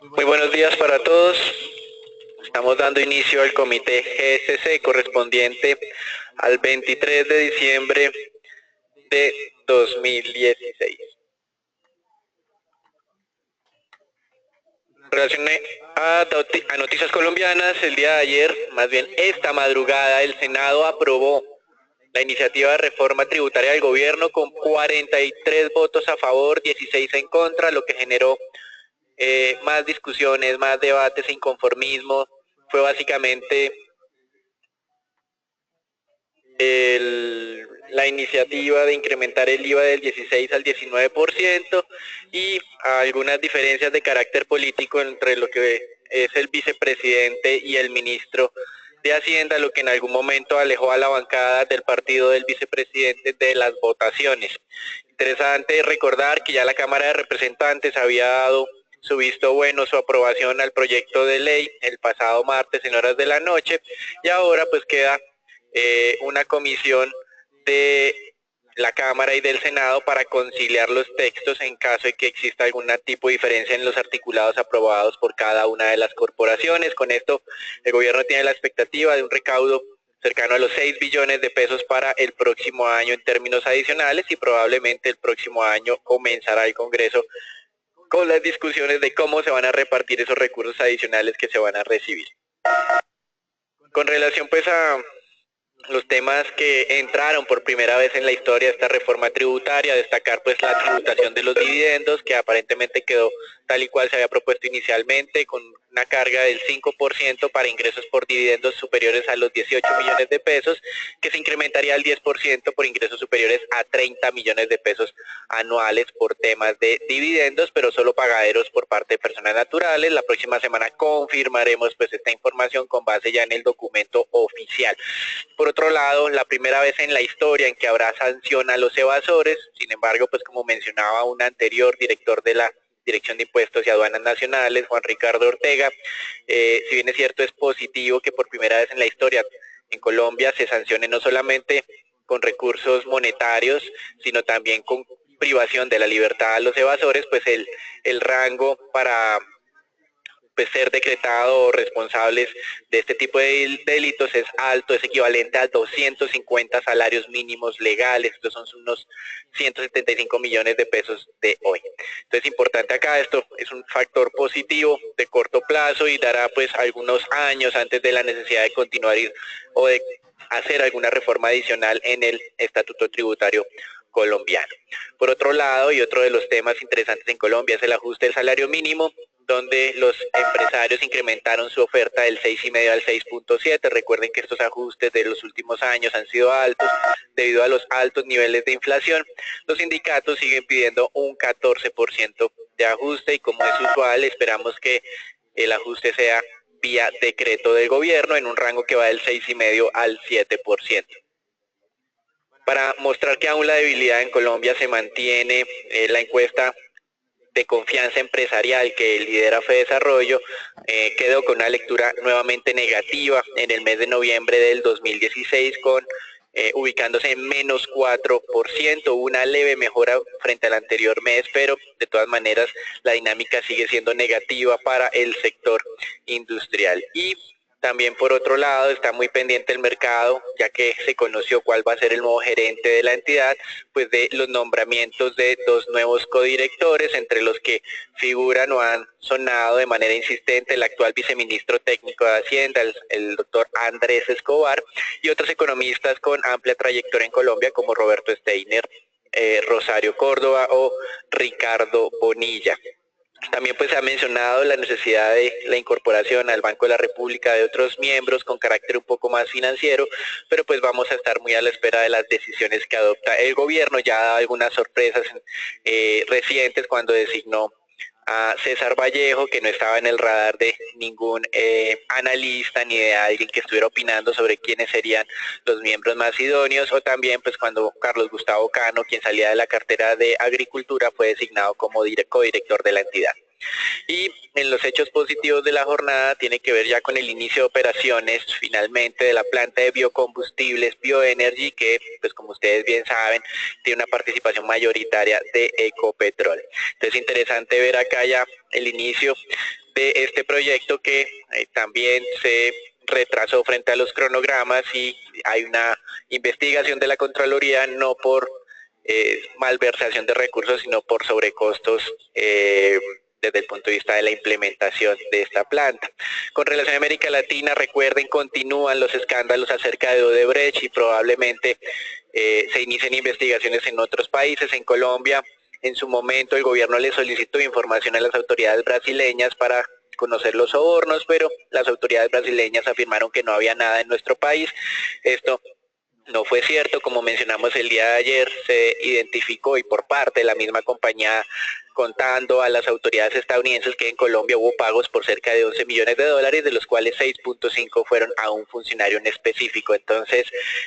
Muy buenos días para todos. Estamos dando inicio al comité GSC correspondiente al 23 de diciembre de 2016. En relación a noticias colombianas, el día de ayer, más bien esta madrugada, el Senado aprobó la iniciativa de reforma tributaria del gobierno con 43 votos a favor, 16 en contra, lo que generó más discusiones, más debates e inconformismo. Fue básicamente la iniciativa de incrementar el IVA del 16 al 19% y algunas diferencias de carácter político entre lo que es el vicepresidente y el ministro de Hacienda, lo que en algún momento alejó a la bancada del partido del vicepresidente de las votaciones. Interesante recordar que ya la Cámara de Representantes había dado su visto bueno, su aprobación al proyecto de ley el pasado martes en horas de la noche, y ahora pues queda una comisión de la Cámara y del Senado para conciliar los textos en caso de que exista algún tipo de diferencia en los articulados aprobados por cada una de las corporaciones. Con esto el gobierno tiene la expectativa de un recaudo cercano a los 6 billones de pesos para el próximo año en términos adicionales, y probablemente el próximo año comenzará el Congreso con las discusiones de cómo se van a repartir esos recursos adicionales que se van a recibir. Con relación pues a los temas que entraron por primera vez en la historia de esta reforma tributaria, destacar pues la tributación de los dividendos, que aparentemente quedó tal y cual se había propuesto inicialmente, con una carga del 5% para ingresos por dividendos superiores a los 18 millones de pesos, que se incrementaría al 10% por ingresos superiores a 30 millones de pesos anuales por temas de dividendos, pero solo pagaderos por parte de personas naturales. La próxima semana confirmaremos pues esta información con base ya en el documento oficial. Por otro lado, la primera vez en la historia en que habrá sanción a los evasores. Sin embargo, pues como mencionaba un anterior director de la Dirección de Impuestos y Aduanas Nacionales, Juan Ricardo Ortega, si bien es cierto, es positivo que por primera vez en la historia en Colombia se sancione no solamente con recursos monetarios, sino también con privación de la libertad a los evasores, pues el rango para pues ser decretado responsables de este tipo de delitos es alto, es equivalente a 250 salarios mínimos legales. Estos son unos 175 millones de pesos de hoy. Entonces, importante acá, esto es un factor positivo de corto plazo y dará pues algunos años antes de la necesidad de continuar o de hacer alguna reforma adicional en el estatuto tributario colombiano. Por otro lado, y otro de los temas interesantes en Colombia es el ajuste del salario mínimo, donde los empresarios incrementaron su oferta del 6,5 al 6,7. Recuerden que estos ajustes de los últimos años han sido altos debido a los altos niveles de inflación. Los sindicatos siguen pidiendo un 14% de ajuste y, como es usual, esperamos que el ajuste sea vía decreto del gobierno en un rango que va del 6,5 al 7%. Para mostrar que aún la debilidad en Colombia se mantiene, la encuesta de confianza empresarial que lidera FEDesarrollo quedó con una lectura nuevamente negativa en el mes de noviembre del 2016, con ubicándose en menos 4%, una leve mejora frente al anterior mes, pero de todas maneras la dinámica sigue siendo negativa para el sector industrial. Y también, por otro lado, está muy pendiente el mercado, ya que se conoció cuál va a ser el nuevo gerente de la entidad, pues de los nombramientos de 2 nuevos codirectores, entre los que figuran o han sonado de manera insistente el actual viceministro técnico de Hacienda, el doctor Andrés Escobar, y otros economistas con amplia trayectoria en Colombia, como Roberto Steiner, Rosario Córdoba o Ricardo Bonilla. También pues se ha mencionado la necesidad de la incorporación al Banco de la República de otros miembros con carácter un poco más financiero, pero pues vamos a estar muy a la espera de las decisiones que adopta el gobierno. Ya ha dado algunas sorpresas recientes cuando designó a César Vallejo, que no estaba en el radar de ningún analista ni de alguien que estuviera opinando sobre quiénes serían los miembros más idóneos, o también pues cuando Carlos Gustavo Cano, quien salía de la cartera de Agricultura, fue designado como codirector de la entidad. Y en los hechos positivos de la jornada tiene que ver ya con el inicio de operaciones finalmente de la planta de biocombustibles Bioenergy, que pues como ustedes bien saben tiene una participación mayoritaria de Ecopetrol. Entonces interesante ver acá ya el inicio de este proyecto que también se retrasó frente a los cronogramas y hay una investigación de la Contraloría no por malversación de recursos sino por sobrecostos desde el punto de vista de la implementación de esta planta. Con relación a América Latina, recuerden, continúan los escándalos acerca de Odebrecht y probablemente se inicien investigaciones en otros países. En Colombia, en su momento, el gobierno le solicitó información a las autoridades brasileñas para conocer los sobornos, pero las autoridades brasileñas afirmaron que no había nada en nuestro país. Esto no fue cierto, como mencionamos el día de ayer, se identificó y por parte de la misma compañía contando a las autoridades estadounidenses que en Colombia hubo pagos por cerca de 11 millones de dólares, de los cuales 6.5 fueron a un funcionario en específico. Entonces,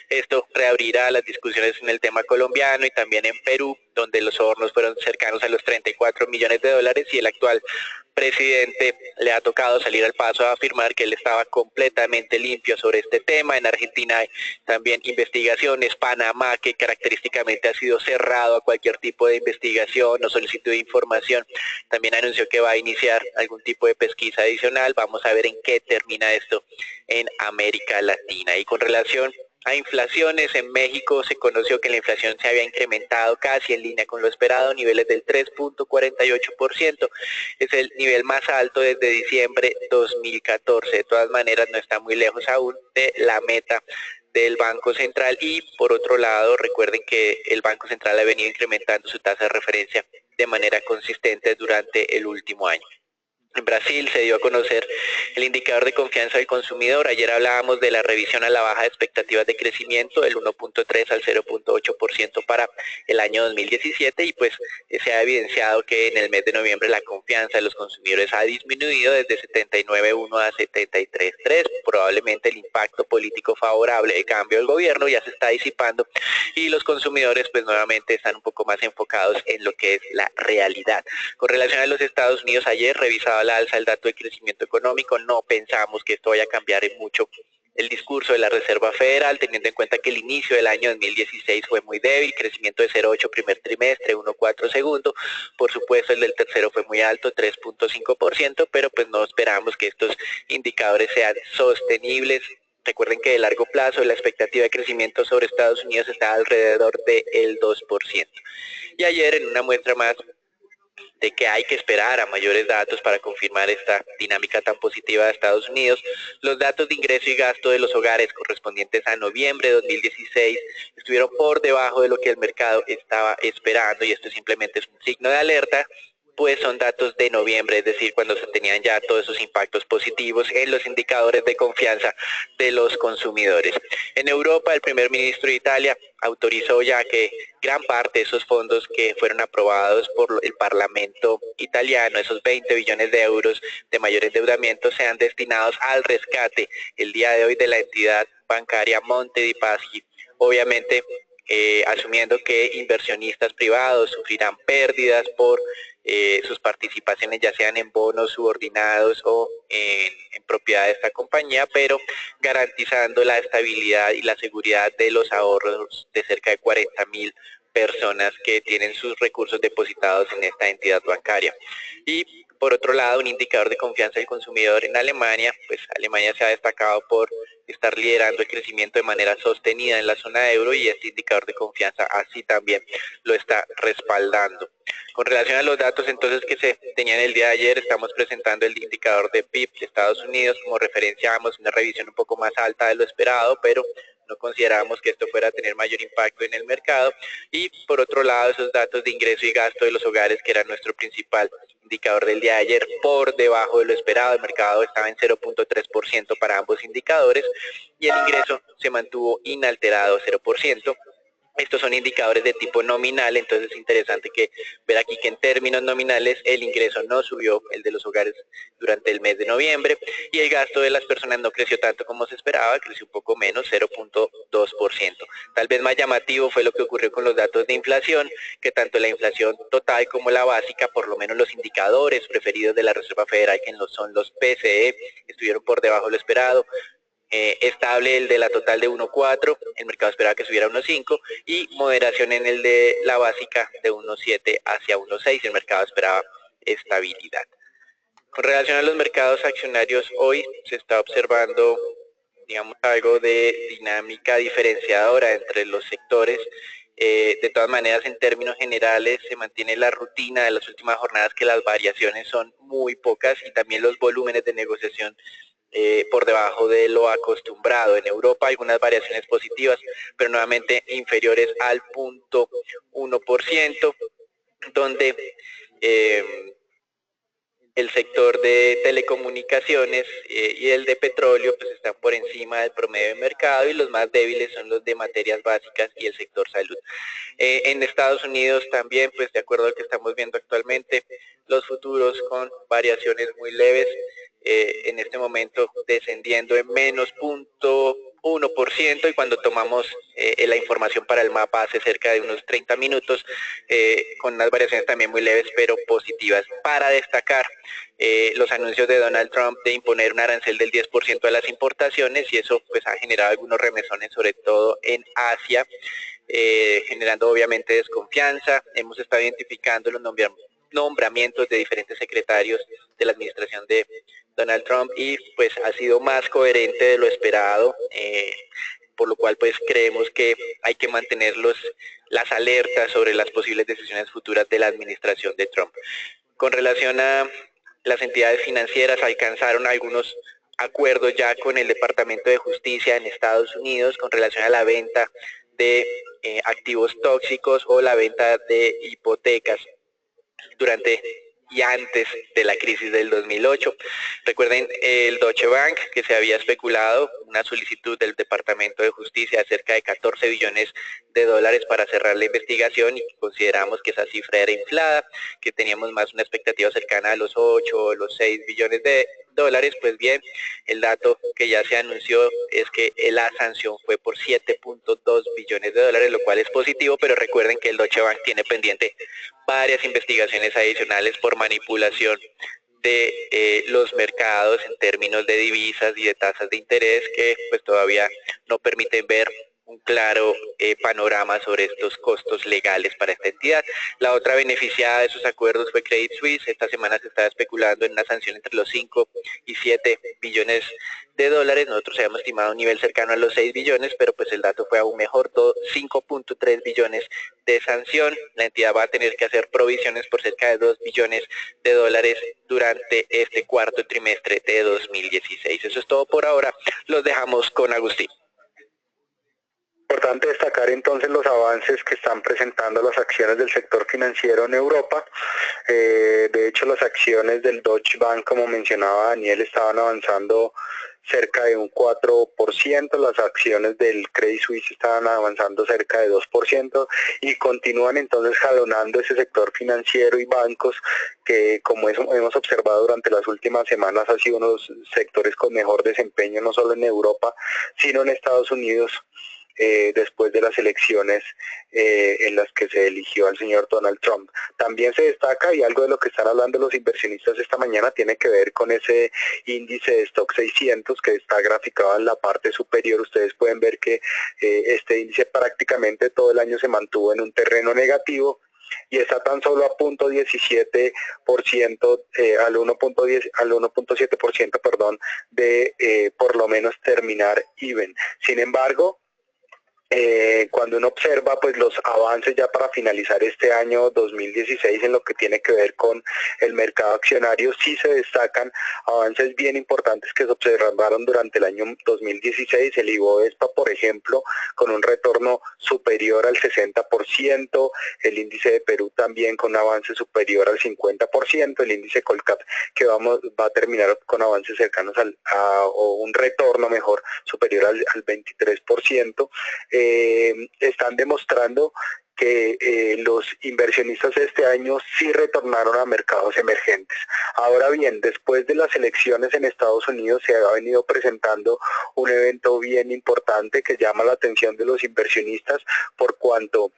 esto reabrirá las discusiones en el tema colombiano y también en Perú, donde los sobornos fueron cercanos a los 34 millones de dólares y el actual presidente le ha tocado salir al paso a afirmar que él estaba completamente limpio sobre este tema. En Argentina hay también investigaciones, Panamá, que característicamente ha sido cerrado a cualquier tipo de investigación o solicitud de información, también anunció que va a iniciar algún tipo de pesquisa adicional. Vamos a ver en qué termina esto en América Latina. Y con relación a inflaciones, en México se conoció que la inflación se había incrementado casi en línea con lo esperado, niveles del 3.48%, es el nivel más alto desde diciembre 2014, de todas maneras no está muy lejos aún de la meta del Banco Central y por otro lado recuerden que el Banco Central ha venido incrementando su tasa de referencia de manera consistente durante el último año. En Brasil se dio a conocer el indicador de confianza del consumidor. Ayer hablábamos de la revisión a la baja de expectativas de crecimiento del 1.3 al 0.8% para el año 2017 y pues se ha evidenciado que en el mes de noviembre la confianza de los consumidores ha disminuido desde 79.1 a 73.3. Probablemente el impacto político favorable del cambio del gobierno ya se está disipando y los consumidores pues nuevamente están un poco más enfocados en lo que es la realidad. Con relación a los Estados Unidos, ayer revisaba la alza del dato de crecimiento económico, no pensamos que esto vaya a cambiar en mucho el discurso de la Reserva Federal, teniendo en cuenta que el inicio del año 2016 fue muy débil, crecimiento de 0.8 primer trimestre, 1.4 segundo, por supuesto el del tercero fue muy alto, 3.5%, pero pues no esperamos que estos indicadores sean sostenibles. Recuerden que de largo plazo la expectativa de crecimiento sobre Estados Unidos está alrededor del 2%. Y ayer en una muestra más de que hay que esperar a mayores datos para confirmar esta dinámica tan positiva de Estados Unidos. Los datos de ingreso y gasto de los hogares correspondientes a noviembre de 2016 estuvieron por debajo de lo que el mercado estaba esperando y esto simplemente es un signo de alerta, pues son datos de noviembre, es decir, cuando se tenían ya todos esos impactos positivos en los indicadores de confianza de los consumidores. En Europa, el primer ministro de Italia autorizó ya que gran parte de esos fondos que fueron aprobados por el Parlamento italiano, esos 20 billones de euros de mayor endeudamiento, sean destinados al rescate el día de hoy de la entidad bancaria Monte dei Paschi. Obviamente, asumiendo que inversionistas privados sufrirán pérdidas por sus participaciones ya sean en bonos subordinados o en propiedad de esta compañía, pero garantizando la estabilidad y la seguridad de los ahorros de cerca de 40.000 personas que tienen sus recursos depositados en esta entidad bancaria. Y por otro lado, un indicador de confianza del consumidor en Alemania, pues Alemania se ha destacado por estar liderando el crecimiento de manera sostenida en la zona euro y este indicador de confianza así también lo está respaldando. Con relación a los datos entonces que se tenían el día de ayer, estamos presentando el indicador de PIB de Estados Unidos, como referenciamos, una revisión un poco más alta de lo esperado, pero no considerábamos que esto fuera a tener mayor impacto en el mercado. Y por otro lado, esos datos de ingreso y gasto de los hogares, que era nuestro principal indicador del día de ayer, por debajo de lo esperado. El mercado estaba en 0.3% para ambos indicadores y el ingreso se mantuvo inalterado, 0%. Estos son indicadores de tipo nominal, entonces es interesante que ver aquí que en términos nominales el ingreso no subió, el de los hogares durante el mes de noviembre, y el gasto de las personas no creció tanto como se esperaba, creció un poco menos, 0.2%. Tal tal vez más llamativo fue lo que ocurrió con los datos de inflación, que tanto la inflación total como la básica, por lo menos los indicadores preferidos de la Reserva Federal, que son los PCE, estuvieron por debajo de lo esperado. Estable el de la total de 1.4, el mercado esperaba que subiera a 1.5 y moderación en el de la básica de 1.7 hacia 1.6, el mercado esperaba estabilidad. Con relación a los mercados accionarios, hoy se está observando, digamos, algo de dinámica diferenciadora entre los sectores. De todas maneras, en términos generales, se mantiene la rutina de las últimas jornadas, que las variaciones son muy pocas y también los volúmenes de negociación por debajo de lo acostumbrado. En Europa algunas variaciones positivas, pero nuevamente inferiores al 0.1%, donde el sector de telecomunicaciones y el de petróleo pues están por encima del promedio de mercado, y los más débiles son los de materias básicas y el sector salud. En Estados Unidos también, pues de acuerdo a lo que estamos viendo actualmente, los futuros con variaciones muy leves, en este momento descendiendo en menos 0.1%, y cuando tomamos la información para el mapa hace cerca de unos 30 minutos, con unas variaciones también muy leves pero positivas. Para destacar los anuncios de Donald Trump de imponer un arancel del 10% a las importaciones, y eso pues ha generado algunos remesones, sobre todo en Asia, generando obviamente desconfianza. Hemos estado identificando los nombramientos de diferentes secretarios de la administración de Donald Trump y pues ha sido más coherente de lo esperado, por lo cual pues creemos que hay que mantener las alertas sobre las posibles decisiones futuras de la administración de Trump. Con relación a las entidades financieras, alcanzaron algunos acuerdos ya con el Departamento de Justicia en Estados Unidos con relación a la venta de activos tóxicos o la venta de hipotecas durante y antes de la crisis del 2008. Recuerden el Deutsche Bank, que se había especulado una solicitud del Departamento de Justicia de cerca de 14 billones de dólares para cerrar la investigación, y consideramos que esa cifra era inflada, que teníamos más una expectativa cercana a los 8 o los 6 billones de dólares. Pues bien, el dato que ya se anunció es que la sanción fue por 7.2 billones de dólares, lo cual es positivo, pero recuerden que el Deutsche Bank tiene pendiente varias investigaciones adicionales por manipulación de los mercados en términos de divisas y de tasas de interés, que pues todavía no permiten ver un claro panorama sobre estos costos legales para esta entidad. La otra beneficiada de esos acuerdos fue Credit Suisse. Esta semana se estaba especulando en una sanción entre los 5 y 7 billones de dólares. Nosotros habíamos estimado un nivel cercano a los 6 billones, pero pues el dato fue aún mejor, 5.3 billones de sanción. La entidad va a tener que hacer provisiones por cerca de 2 billones de dólares durante este cuarto trimestre de 2016. Eso es todo por ahora. Los dejamos con Agustín. Importante destacar entonces los avances que están presentando las acciones del sector financiero en Europa. De hecho, las acciones del Deutsche Bank, como mencionaba Daniel, estaban avanzando cerca de un 4%, las acciones del Credit Suisse estaban avanzando cerca de 2%, y continúan entonces jalonando ese sector financiero y bancos que, como hemos observado durante las últimas semanas, ha sido uno de los sectores con mejor desempeño no solo en Europa, sino en Estados Unidos, después de las elecciones en las que se eligió al señor Donald Trump. También se destaca, y algo de lo que están hablando los inversionistas esta mañana tiene que ver con ese índice de Stock 600 que está graficado en la parte superior. Ustedes pueden ver que este índice prácticamente todo el año se mantuvo en un terreno negativo, y está tan solo a 0.17%, al 1.7%, perdón, de por lo menos terminar even. Sin embargo, cuando uno observa pues los avances ya para finalizar este año 2016 en lo que tiene que ver con el mercado accionario, sí se destacan avances bien importantes que se observaron durante el año 2016. El IBOVESPA, por ejemplo, con un retorno superior al 60%, el índice de Perú también con un avance superior al 50%, el índice Colcap que va a terminar con avances cercanos o un retorno mejor superior al 23%. Están demostrando que los inversionistas este año sí retornaron a mercados emergentes. Ahora bien, después de las elecciones en Estados Unidos se ha venido presentando un evento bien importante que llama la atención de los inversionistas por cuanto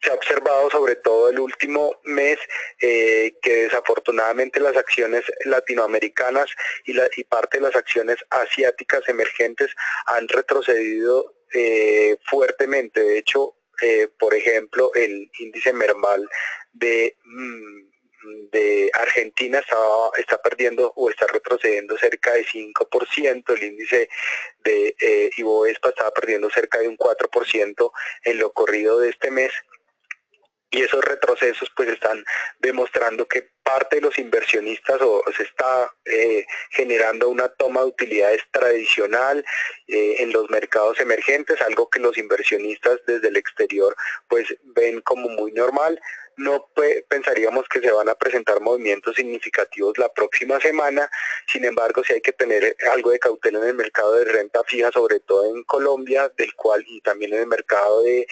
se ha observado sobre todo el último mes que desafortunadamente las acciones latinoamericanas y parte de las acciones asiáticas emergentes han retrocedido fuertemente. De hecho, por ejemplo, el índice Merval de Argentina está perdiendo o está retrocediendo cerca de 5%, el índice de Ibovespa estaba perdiendo cerca de un 4% en lo corrido de este mes. Y esos retrocesos pues están demostrando que parte de los inversionistas se está generando una toma de utilidades tradicional en los mercados emergentes, algo que los inversionistas desde el exterior pues ven como muy normal. No pensaríamos que se van a presentar movimientos significativos la próxima semana, sin embargo sí hay que tener algo de cautela en el mercado de renta fija, sobre todo en Colombia, del cual y también en el mercado de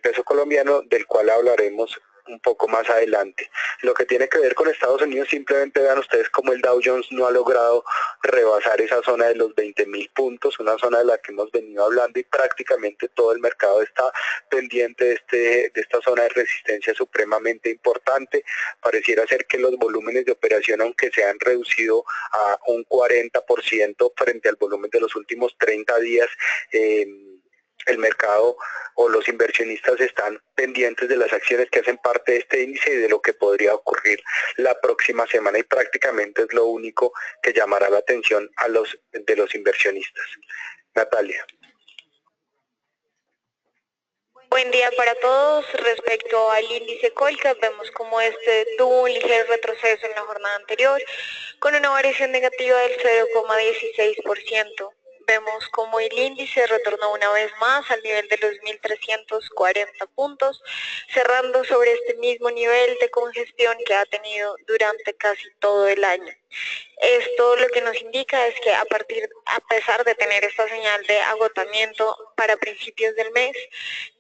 peso colombiano, del cual hablaremos un poco más adelante. Lo que tiene que ver con Estados Unidos, simplemente vean ustedes cómo el Dow Jones no ha logrado rebasar esa zona de los 20.000 puntos, una zona de la que hemos venido hablando y prácticamente todo el mercado está pendiente de esta zona de resistencia supremamente importante. Pareciera ser que los volúmenes de operación, aunque se han reducido a un 40% frente al volumen de los últimos 30 días, el mercado o los inversionistas están pendientes de las acciones que hacen parte de este índice y de lo que podría ocurrir la próxima semana, y prácticamente es lo único que llamará la atención de los inversionistas. Natalia. Buen día para todos. Respecto al índice Colcap, vemos como tuvo un ligero retroceso en la jornada anterior con una variación negativa del 0,16%. Vemos como el índice retornó una vez más al nivel de los 1.340 puntos, cerrando sobre este mismo nivel de congestión que ha tenido durante casi todo el año. Esto lo que nos indica es que a pesar de tener esta señal de agotamiento para principios del mes,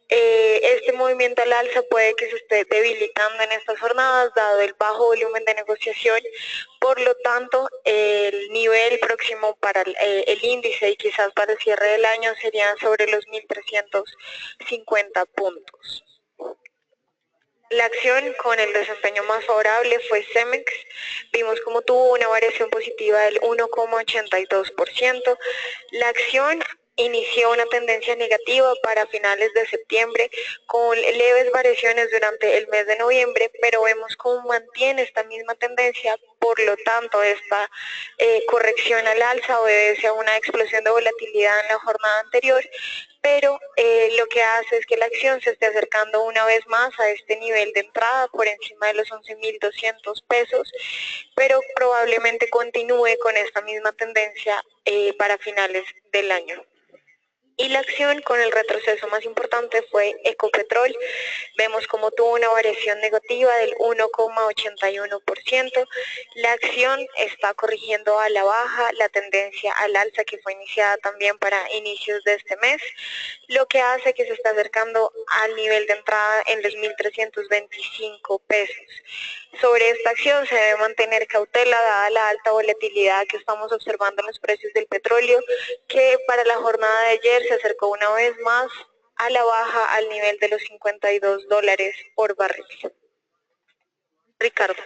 este movimiento al alza puede que se esté debilitando en estas jornadas dado el bajo volumen de negociación. Por lo tanto, el nivel próximo para el índice y quizás para el cierre del año serían sobre los 1.350 puntos. La acción con el desempeño más favorable fue Cemex. Vimos como tuvo una variación positiva del 1,82%. La acción inició una tendencia negativa para finales de septiembre con leves variaciones durante el mes de noviembre, pero vemos cómo mantiene esta misma tendencia. Por lo tanto, esta corrección al alza obedece a una explosión de volatilidad en la jornada anterior, pero lo que hace es que la acción se esté acercando una vez más a este nivel de entrada por encima de los 11.200 pesos, pero probablemente continúe con esta misma tendencia para finales del año. Y la acción con el retroceso más importante fue Ecopetrol. Vemos como tuvo una variación negativa del 1,81%. La acción está corrigiendo a la baja la tendencia al alza que fue iniciada también para inicios de este mes, lo que hace que se está acercando al nivel de entrada en los 1.325 pesos. Sobre esta acción se debe mantener cautela dada la alta volatilidad que estamos observando en los precios del petróleo, que para la jornada de ayer se acercó una vez más a la baja al nivel de los $52 por barril. Ricardo.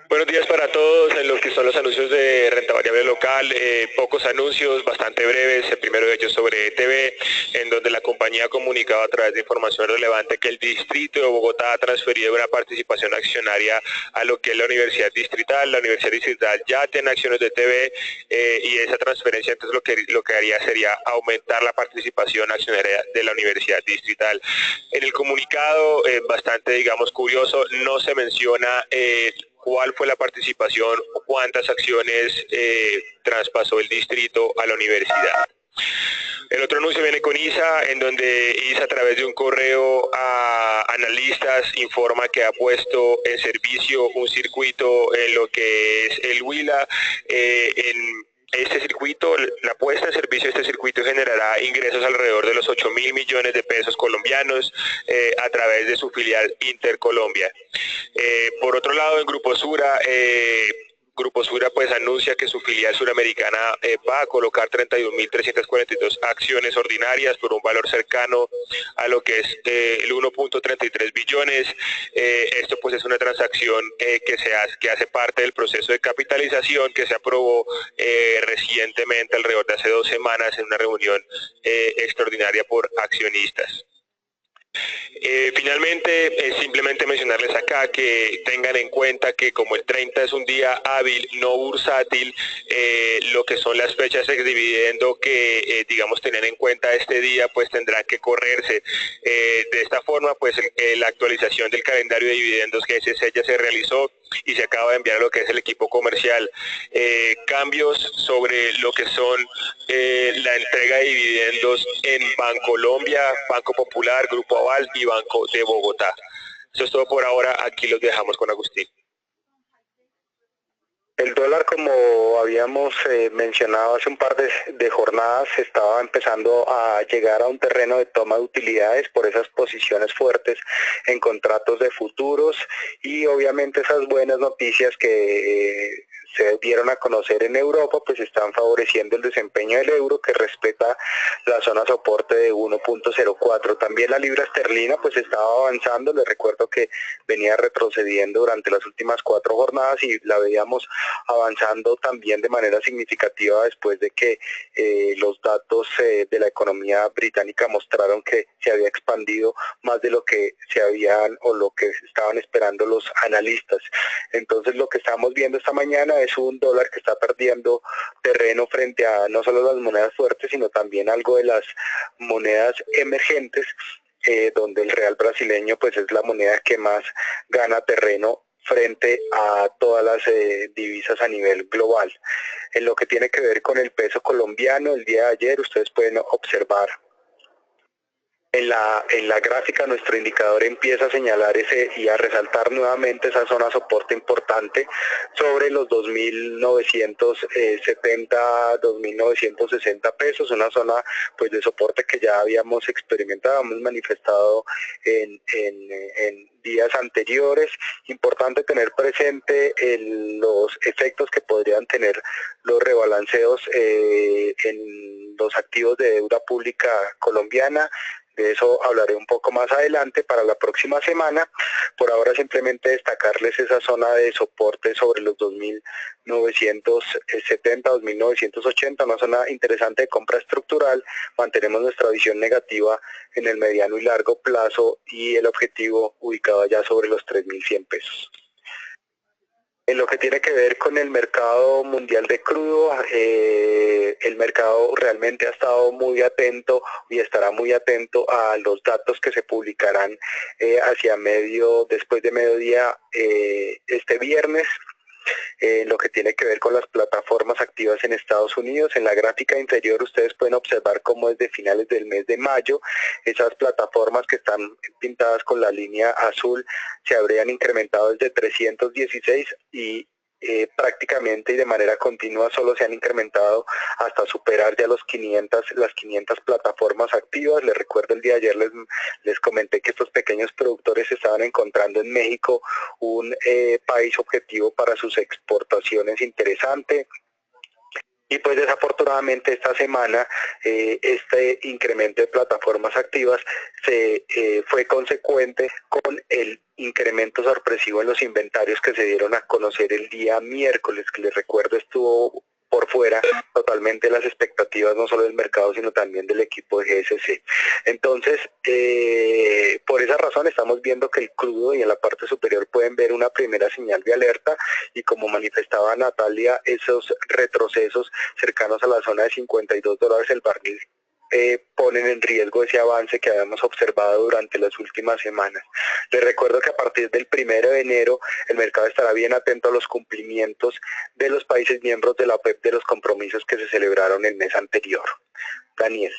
Buenos días para todos. En lo que son los anuncios de renta variable local, pocos anuncios, bastante breves. El primero de ellos sobre ETB, en donde la compañía ha comunicado a través de información relevante que el distrito de Bogotá ha transferido una participación accionaria a lo que es la Universidad Distrital. La Universidad Distrital ya tiene acciones de ETB y esa transferencia entonces lo que haría sería aumentar la participación accionaria de la Universidad Distrital. En el comunicado, bastante digamos curioso, no se menciona cuál fue la participación o cuántas acciones traspasó el distrito a la universidad. El otro anuncio viene con ISA, en donde ISA a través de un correo a analistas informa que ha puesto en servicio un circuito en lo que es el Huila, en Este circuito, la puesta en servicio de este circuito generará ingresos alrededor de los 8.000 millones de pesos colombianos a través de su filial Intercolombia. Por otro lado, en Grupo Sura pues anuncia que su filial suramericana va a colocar 31.342 acciones ordinarias por un valor cercano a lo que es el 1.33 billones. Esto pues es una transacción que hace parte del proceso de capitalización que se aprobó recientemente, alrededor de hace 2 semanas, en una reunión extraordinaria por accionistas. Finalmente, simplemente mencionarles acá que tengan en cuenta que como el 30 es un día hábil, no bursátil, lo que son las fechas de dividendo que, digamos, tener en cuenta este día, pues tendrán que correrse. De esta forma, pues la actualización del calendario de dividendos que ya se realizó y se acaba de enviar a lo que es el equipo comercial. Cambios sobre lo que son la entrega de dividendos en Bancolombia, Banco Popular, Grupo Aval y Banco de Bogotá. Eso es todo por ahora, aquí los dejamos con Agustín. El dólar, como habíamos mencionado hace un par de jornadas, estaba empezando a llegar a un terreno de toma de utilidades por esas posiciones fuertes en contratos de futuros y obviamente esas buenas noticias que se dieron a conocer en Europa, pues están favoreciendo el desempeño del euro, que respeta la zona soporte de 1.04. También la libra esterlina pues estaba avanzando. Les recuerdo que venía retrocediendo durante las últimas 4 jornadas y la veíamos avanzando también de manera significativa después de que los datos de la economía británica mostraron que se había expandido más de lo que se habían o lo que estaban esperando los analistas. Entonces lo que estamos viendo esta mañana es un dólar que está perdiendo terreno frente a no solo las monedas fuertes, sino también algo de las monedas emergentes, donde el real brasileño pues es la moneda que más gana terreno frente a todas las divisas a nivel global. En lo que tiene que ver con el peso colombiano, el día de ayer ustedes pueden observar en la gráfica nuestro indicador empieza a señalar y a resaltar nuevamente esa zona soporte importante sobre los 2.970, 2.960 pesos, una zona pues de soporte que ya habíamos experimentado, hemos manifestado en días anteriores. Importante tener presente los efectos que podrían tener los rebalanceos en los activos de deuda pública colombiana. De eso hablaré un poco más adelante para la próxima semana. Por ahora simplemente destacarles esa zona de soporte sobre los 2.970, 2.980, una zona interesante de compra estructural. Mantenemos nuestra visión negativa en el mediano y largo plazo y el objetivo ubicado allá sobre los 3.100 pesos. En lo que tiene que ver con el mercado mundial de crudo, el mercado realmente ha estado muy atento y estará muy atento a los datos que se publicarán después de mediodía este viernes. Lo que tiene que ver con las plataformas activas en Estados Unidos. En la gráfica inferior ustedes pueden observar cómo desde finales del mes de mayo esas plataformas que están pintadas con la línea azul se habrían incrementado desde 316 y prácticamente y de manera continua solo se han incrementado hasta superar ya las 500 plataformas activas. Les recuerdo el día de ayer les comenté que estos pequeños productores estaban encontrando en México un país objetivo para sus exportaciones interesante. Y pues desafortunadamente esta semana este incremento de plataformas activas fue consecuente con el incremento sorpresivo en los inventarios que se dieron a conocer el día miércoles, que les recuerdo estuvo por fuera totalmente las expectativas no solo del mercado sino también del equipo de GSC. Entonces por esa razón estamos viendo que el crudo y en la parte superior pueden ver una primera señal de alerta y como manifestaba Natalia, esos retrocesos cercanos a la zona de $52 el barril ponen en riesgo ese avance que habíamos observado durante las últimas semanas. Les recuerdo que a partir del 1 de enero el mercado estará bien atento a los cumplimientos de los países miembros de la OPEP de los compromisos que se celebraron el mes anterior. Daniel.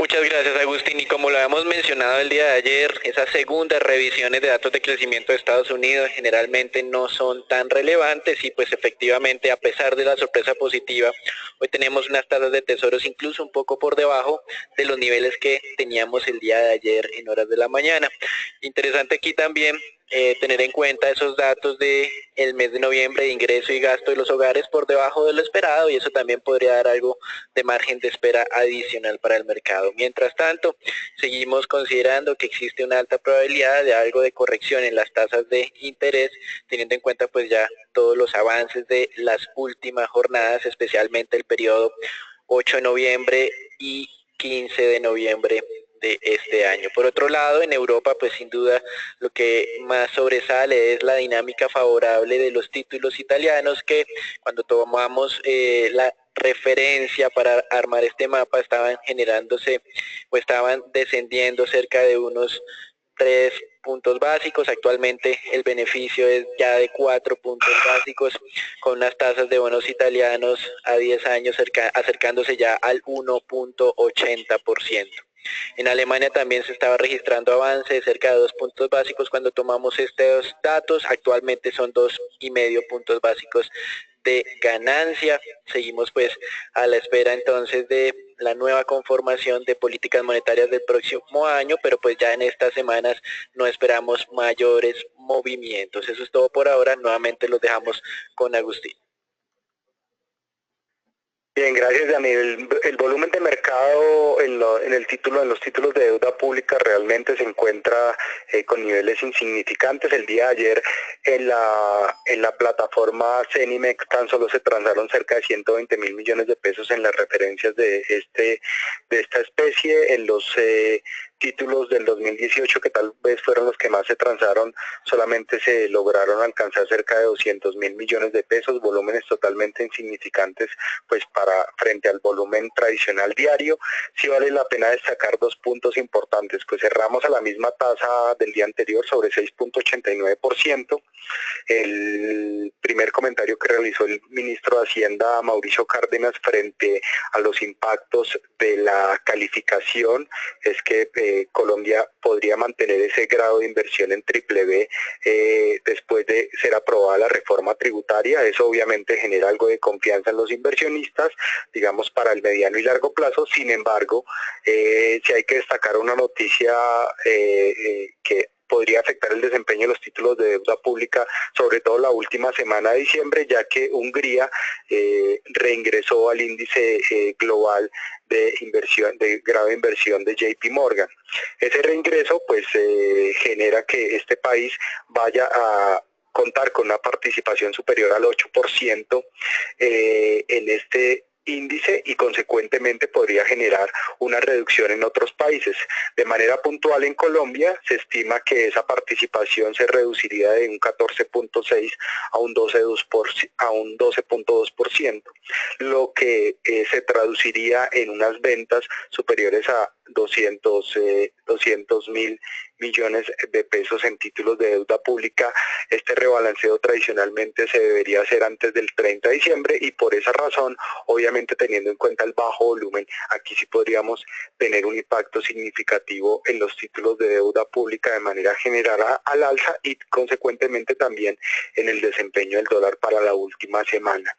Muchas gracias, Agustín. Y como lo habíamos mencionado el día de ayer, esas segundas revisiones de datos de crecimiento de Estados Unidos generalmente no son tan relevantes y pues efectivamente, a pesar de la sorpresa positiva, hoy tenemos unas tasas de tesoros incluso un poco por debajo de los niveles que teníamos el día de ayer en horas de la mañana. Interesante aquí también tener en cuenta esos datos de el mes de noviembre de ingreso y gasto de los hogares por debajo de lo esperado, y eso también podría dar algo de margen de espera adicional para el mercado. Mientras tanto, seguimos considerando que existe una alta probabilidad de algo de corrección en las tasas de interés, teniendo en cuenta pues ya todos los avances de las últimas jornadas, especialmente el periodo 8 de noviembre y 15 de noviembre de este año. Por otro lado, en Europa, pues sin duda lo que más sobresale es la dinámica favorable de los títulos italianos, que cuando tomamos la referencia para armar este mapa estaban generándose o estaban descendiendo cerca de unos 3 puntos básicos. Actualmente el beneficio es ya de 4 puntos básicos, con unas tasas de bonos italianos a 10 años acercándose ya al 1.80%. En Alemania también se estaba registrando avance de cerca de 2 puntos básicos cuando tomamos estos datos. Actualmente son 2,5 puntos básicos de ganancia. Seguimos pues a la espera entonces de la nueva conformación de políticas monetarias del próximo año, pero pues ya en estas semanas no esperamos mayores movimientos. Eso es todo por ahora. Nuevamente los dejamos con Agustín. Bien, gracias, Daniel. El volumen de mercado en los títulos de deuda pública realmente se encuentra con niveles insignificantes. El día de ayer en la plataforma Cenimex tan solo se transaron cerca de 120.000 millones de pesos en las referencias de esta especie. En los títulos del 2018, que tal vez fueron los que más se transaron, solamente se lograron alcanzar cerca de 200.000 millones de pesos, volúmenes totalmente insignificantes pues frente al volumen tradicional diario. Sí vale la pena destacar 2 puntos importantes, pues cerramos a la misma tasa del día anterior sobre 6.89%. El primer comentario que realizó el ministro de Hacienda, Mauricio Cárdenas, frente a los impactos de la calificación es que Colombia podría mantener ese grado de inversión en BBB después de ser aprobada la reforma tributaria. Eso obviamente genera algo de confianza en los inversionistas, digamos, para el mediano y largo plazo. Sin embargo, sí hay que destacar una noticia que podría afectar el desempeño de los títulos de deuda pública, sobre todo la última semana de diciembre, ya que Hungría reingresó al índice global de inversión, de grado de inversión de JP Morgan. Ese reingreso pues genera que este país vaya a contar con una participación superior al 8% en este índice, y consecuentemente podría generar una reducción en otros países. De manera puntual, en Colombia se estima que esa participación se reduciría de un 14.6 a un 12.2%, lo que se traduciría en unas ventas superiores a 200.000 millones de pesos en títulos de deuda pública. Este rebalanceo tradicionalmente se debería hacer antes del 30 de diciembre y por esa razón, obviamente teniendo en cuenta el bajo volumen, aquí sí podríamos tener un impacto significativo en los títulos de deuda pública de manera general al alza y consecuentemente también en el desempeño del dólar para la última semana.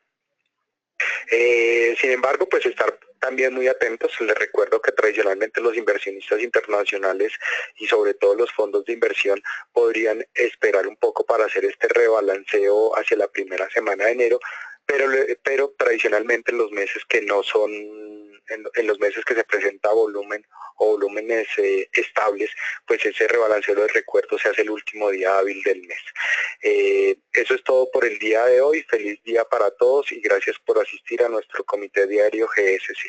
Sin embargo, pues estar también muy atentos. Les recuerdo que tradicionalmente los inversionistas internacionales y sobre todo los fondos de inversión podrían esperar un poco para hacer este rebalanceo hacia la primera semana de enero, pero tradicionalmente en los meses que no son, en los meses que se presenta volumen o volúmenes estables, pues ese rebalanceo, les recuerdo, se hace el último día hábil del mes. Eso es todo por el día de hoy. Feliz día para todos y gracias por asistir a nuestro comité diario GSC.